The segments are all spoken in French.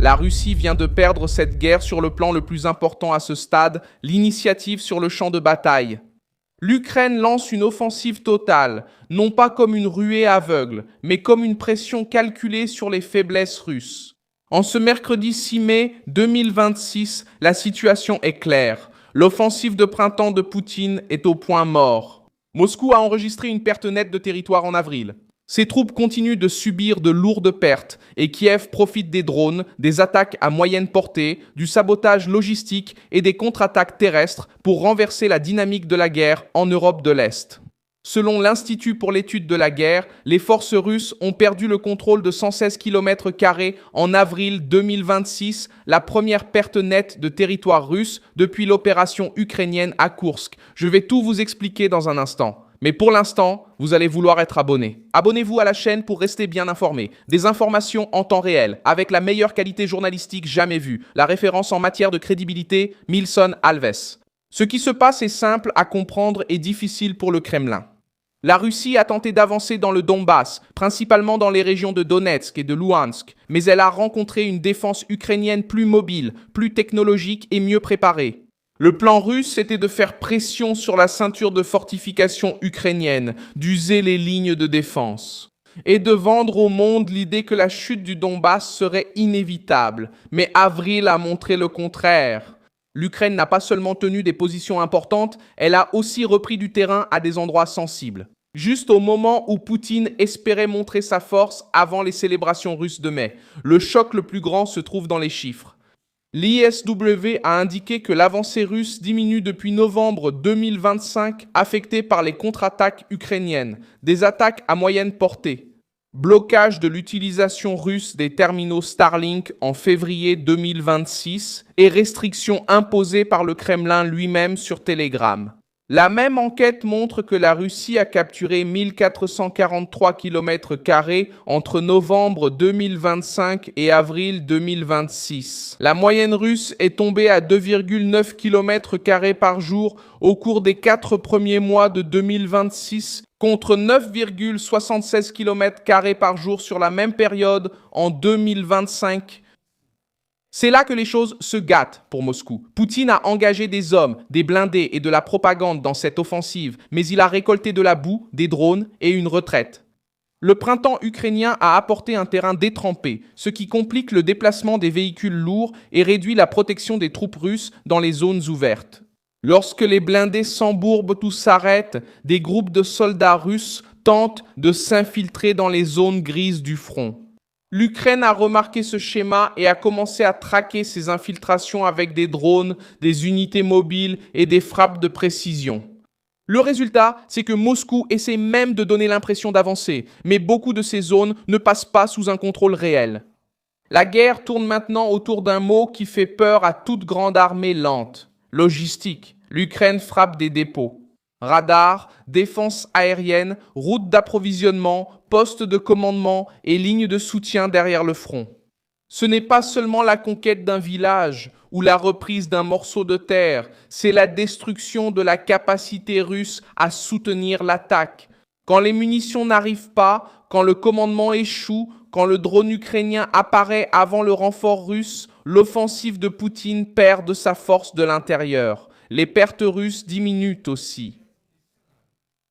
La Russie vient de perdre cette guerre sur le plan le plus important à ce stade, l'initiative sur le champ de bataille. L'Ukraine lance une offensive totale, non pas comme une ruée aveugle, mais comme une pression calculée sur les faiblesses russes. En ce mercredi 6 mai 2026, la situation est claire. L'offensive de printemps de Poutine est au point mort. Moscou a enregistré une perte nette de territoire en avril. Ses troupes continuent de subir de lourdes pertes et Kiev profite des drones, des attaques à moyenne portée, du sabotage logistique et des contre-attaques terrestres pour renverser la dynamique de la guerre en Europe de l'Est. Selon l'Institut pour l'étude de la guerre, les forces russes ont perdu le contrôle de 116 km² en avril 2026, la première perte nette de territoire russe depuis l'opération ukrainienne à Koursk. Je vais tout vous expliquer dans un instant. Mais pour l'instant, vous allez vouloir être abonné. Abonnez-vous à la chaîne pour rester bien informé. Des informations en temps réel, avec la meilleure qualité journalistique jamais vue. La référence en matière de crédibilité, Milson Alves. Ce qui se passe est simple à comprendre et difficile pour le Kremlin. La Russie a tenté d'avancer dans le Donbass, principalement dans les régions de Donetsk et de Louhansk, mais elle a rencontré une défense ukrainienne plus mobile, plus technologique et mieux préparée. Le plan russe était de faire pression sur la ceinture de fortification ukrainienne, d'user les lignes de défense, et de vendre au monde l'idée que la chute du Donbass serait inévitable. Mais avril a montré le contraire. L'Ukraine n'a pas seulement tenu des positions importantes, elle a aussi repris du terrain à des endroits sensibles. Juste au moment où Poutine espérait montrer sa force avant les célébrations russes de mai. Le choc le plus grand se trouve dans les chiffres. L'ISW a indiqué que l'avancée russe diminue depuis novembre 2025, affectée par les contre-attaques ukrainiennes, des attaques à moyenne portée, blocage de l'utilisation russe des terminaux Starlink en février 2026 et restrictions imposées par le Kremlin lui-même sur Telegram. La même enquête montre que la Russie a capturé 1443 km² entre novembre 2025 et avril 2026. La moyenne russe est tombée à 2,9 km² par jour au cours des 4 premiers mois de 2026 contre 9,76 km² par jour sur la même période en 2025. C'est là que les choses se gâtent pour Moscou. Poutine a engagé des hommes, des blindés et de la propagande dans cette offensive, mais il a récolté de la boue, des drones et une retraite. Le printemps ukrainien a apporté un terrain détrempé, ce qui complique le déplacement des véhicules lourds et réduit la protection des troupes russes dans les zones ouvertes. Lorsque les blindés s'embourbent ou s'arrêtent, des groupes de soldats russes tentent de s'infiltrer dans les zones grises du front. L'Ukraine a remarqué ce schéma et a commencé à traquer ces infiltrations avec des drones, des unités mobiles et des frappes de précision. Le résultat, c'est que Moscou essaie même de donner l'impression d'avancer, mais beaucoup de ces zones ne passent pas sous un contrôle réel. La guerre tourne maintenant autour d'un mot qui fait peur à toute grande armée lente. Logistique. L'Ukraine frappe des dépôts. Radars, défense aérienne, routes d'approvisionnement, postes de commandement et lignes de soutien derrière le front. Ce n'est pas seulement la conquête d'un village ou la reprise d'un morceau de terre, c'est la destruction de la capacité russe à soutenir l'attaque. Quand les munitions n'arrivent pas, quand le commandement échoue, quand le drone ukrainien apparaît avant le renfort russe, l'offensive de Poutine perd de sa force de l'intérieur. Les pertes russes diminuent aussi.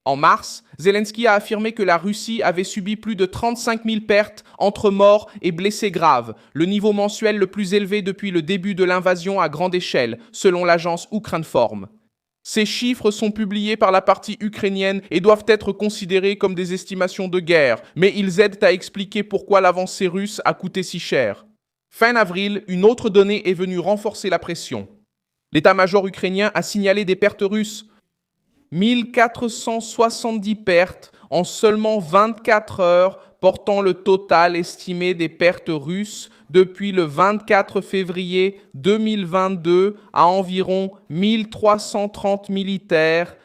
En mars, Zelensky a affirmé que la Russie avait subi plus de 35 000 pertes entre morts et blessés graves, le niveau mensuel le plus élevé depuis le début de l'invasion à grande échelle, selon l'agence Ukrinform. Ces chiffres sont publiés par la partie ukrainienne et doivent être considérés comme des estimations de guerre, mais ils aident à expliquer pourquoi l'avancée russe a coûté si cher. Fin avril, une autre donnée est venue renforcer la pression. L'état-major ukrainien a signalé des pertes russes. 1470 pertes en seulement 24 heures, portant le total estimé des pertes russes depuis le 24 février 2022 à environ 1330 militaires.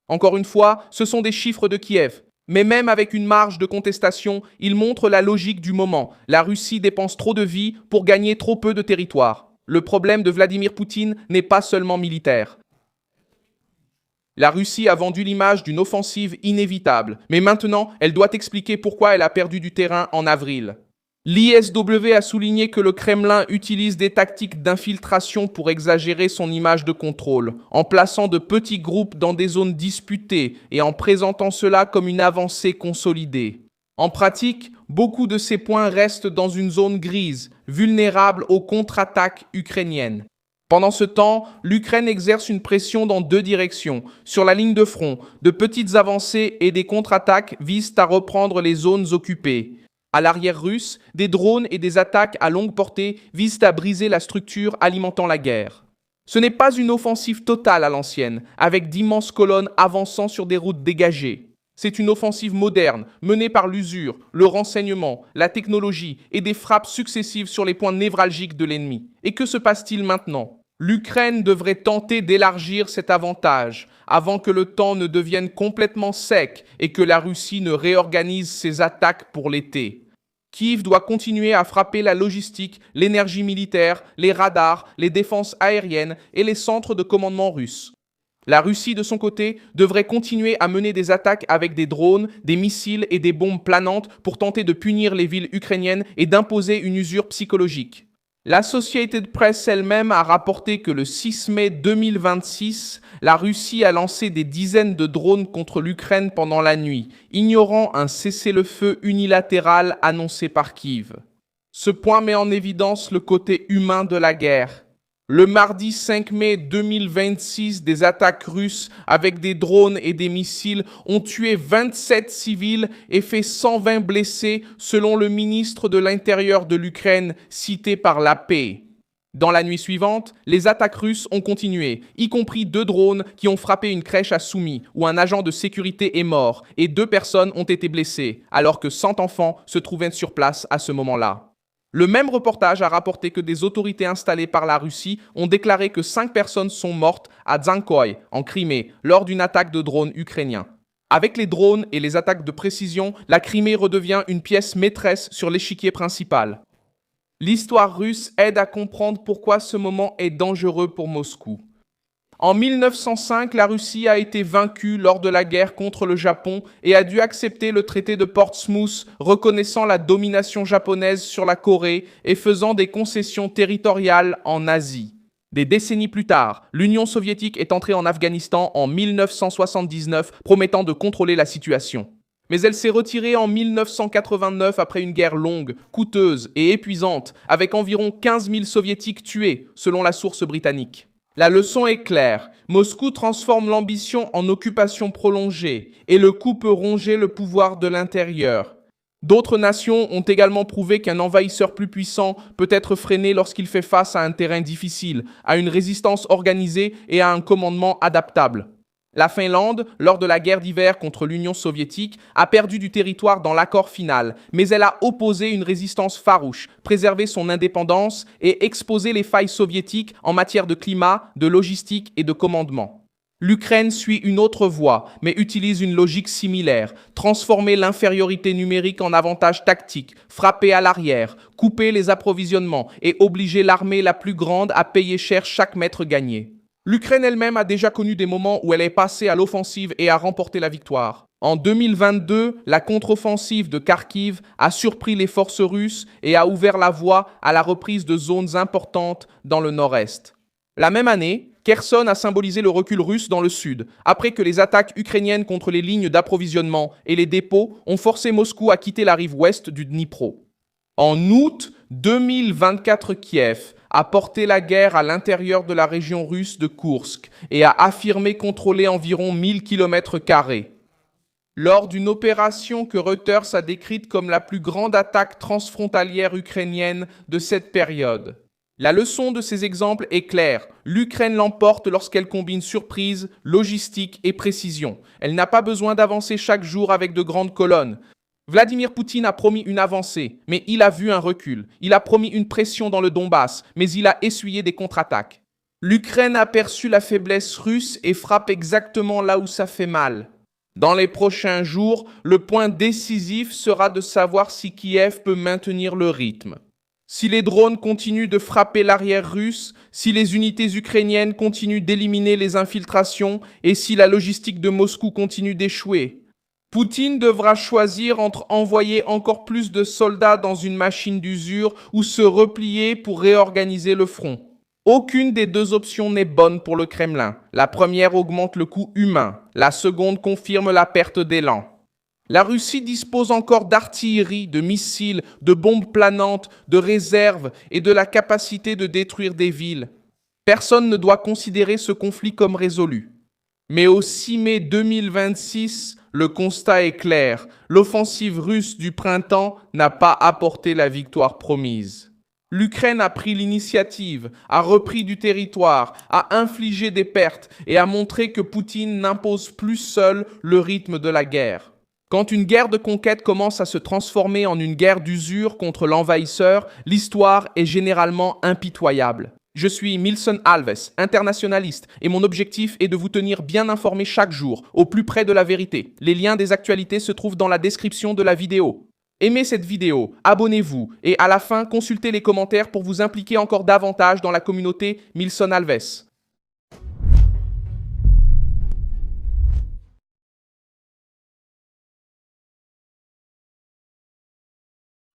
Encore une fois, ce sont des chiffres de Kiev. Mais même avec une marge de contestation, ils montrent la logique du moment. La Russie dépense trop de vies pour gagner trop peu de territoire. Le problème de Vladimir Poutine n'est pas seulement militaire. La Russie a vendu l'image d'une offensive inévitable, mais maintenant, elle doit expliquer pourquoi elle a perdu du terrain en avril. L'ISW a souligné que le Kremlin utilise des tactiques d'infiltration pour exagérer son image de contrôle, en plaçant de petits groupes dans des zones disputées et en présentant cela comme une avancée consolidée. En pratique, beaucoup de ces points restent dans une zone grise, vulnérable aux contre-attaques ukrainiennes. Pendant ce temps, l'Ukraine exerce une pression dans deux directions. Sur la ligne de front, de petites avancées et des contre-attaques visent à reprendre les zones occupées. À l'arrière russe, des drones et des attaques à longue portée visent à briser la structure alimentant la guerre. Ce n'est pas une offensive totale à l'ancienne, avec d'immenses colonnes avançant sur des routes dégagées. C'est une offensive moderne, menée par l'usure, le renseignement, la technologie et des frappes successives sur les points névralgiques de l'ennemi. Et que se passe-t-il maintenant ? L'Ukraine devrait tenter d'élargir cet avantage avant que le temps ne devienne complètement sec et que la Russie ne réorganise ses attaques pour l'été. Kiev doit continuer à frapper la logistique, l'énergie militaire, les radars, les défenses aériennes et les centres de commandement russes. La Russie, de son côté, devrait continuer à mener des attaques avec des drones, des missiles et des bombes planantes pour tenter de punir les villes ukrainiennes et d'imposer une usure psychologique. L'Associated Press elle-même a rapporté que le 6 mai 2026, la Russie a lancé des dizaines de drones contre l'Ukraine pendant la nuit, ignorant un cessez-le-feu unilatéral annoncé par Kiev. Ce point met en évidence le côté humain de la guerre. Le mardi 5 mai 2026, des attaques russes avec des drones et des missiles ont tué 27 civils et fait 120 blessés selon le ministre de l'Intérieur de l'Ukraine cité par l'AP. Dans la nuit suivante, les attaques russes ont continué, y compris 2 drones qui ont frappé une crèche à Soumy où un agent de sécurité est mort et 2 personnes ont été blessées alors que 100 enfants se trouvaient sur place à ce moment-là. Le même reportage a rapporté que des autorités installées par la Russie ont déclaré que 5 personnes sont mortes à Dzankoï, en Crimée, lors d'une attaque de drones ukrainiens. Avec les drones et les attaques de précision, la Crimée redevient une pièce maîtresse sur l'échiquier principal. L'histoire russe aide à comprendre pourquoi ce moment est dangereux pour Moscou. En 1905, la Russie a été vaincue lors de la guerre contre le Japon et a dû accepter le traité de Portsmouth reconnaissant la domination japonaise sur la Corée et faisant des concessions territoriales en Asie. Des décennies plus tard, l'Union soviétique est entrée en Afghanistan en 1979, promettant de contrôler la situation. Mais elle s'est retirée en 1989 après une guerre longue, coûteuse et épuisante, avec environ 15 000 soviétiques tués, selon la source britannique. La leçon est claire, Moscou transforme l'ambition en occupation prolongée et le coup peut ronger le pouvoir de l'intérieur. D'autres nations ont également prouvé qu'un envahisseur plus puissant peut être freiné lorsqu'il fait face à un terrain difficile, à une résistance organisée et à un commandement adaptable. La Finlande, lors de la guerre d'hiver contre l'Union soviétique, a perdu du territoire dans l'accord final, mais elle a opposé une résistance farouche, préservé son indépendance et exposé les failles soviétiques en matière de climat, de logistique et de commandement. L'Ukraine suit une autre voie, mais utilise une logique similaire, transformer l'infériorité numérique en avantage tactique, frapper à l'arrière, couper les approvisionnements et obliger l'armée la plus grande à payer cher chaque mètre gagné. L'Ukraine elle-même a déjà connu des moments où elle est passée à l'offensive et a remporté la victoire. En 2022, la contre-offensive de Kharkiv a surpris les forces russes et a ouvert la voie à la reprise de zones importantes dans le nord-est. La même année, Kherson a symbolisé le recul russe dans le sud, après que les attaques ukrainiennes contre les lignes d'approvisionnement et les dépôts ont forcé Moscou à quitter la rive ouest du Dnipro. En août 2024, Kiev a porté la guerre à l'intérieur de la région russe de Koursk et a affirmé contrôler environ 1000 km². Lors d'une opération que Reuters a décrite comme la plus grande attaque transfrontalière ukrainienne de cette période. La leçon de ces exemples est claire. L'Ukraine l'emporte lorsqu'elle combine surprise, logistique et précision. Elle n'a pas besoin d'avancer chaque jour avec de grandes colonnes. Vladimir Poutine a promis une avancée, mais il a vu un recul. Il a promis une pression dans le Donbass, mais il a essuyé des contre-attaques. L'Ukraine a perçu la faiblesse russe et frappe exactement là où ça fait mal. Dans les prochains jours, le point décisif sera de savoir si Kiev peut maintenir le rythme. Si les drones continuent de frapper l'arrière russe, si les unités ukrainiennes continuent d'éliminer les infiltrations et si la logistique de Moscou continue d'échouer. Poutine devra choisir entre envoyer encore plus de soldats dans une machine d'usure ou se replier pour réorganiser le front. Aucune des deux options n'est bonne pour le Kremlin. La première augmente le coût humain, la seconde confirme la perte d'élan. La Russie dispose encore d'artillerie, de missiles, de bombes planantes, de réserves et de la capacité de détruire des villes. Personne ne doit considérer ce conflit comme résolu. Mais au 6 mai 2026, le constat est clair. L'offensive russe du printemps n'a pas apporté la victoire promise. L'Ukraine a pris l'initiative, a repris du territoire, a infligé des pertes et a montré que Poutine n'impose plus seul le rythme de la guerre. Quand une guerre de conquête commence à se transformer en une guerre d'usure contre l'envahisseur, l'histoire est généralement impitoyable. Je suis Milson Alves, internationaliste, et mon objectif est de vous tenir bien informé chaque jour, au plus près de la vérité. Les liens des actualités se trouvent dans la description de la vidéo. Aimez cette vidéo, abonnez-vous, et à la fin, consultez les commentaires pour vous impliquer encore davantage dans la communauté Milson Alves.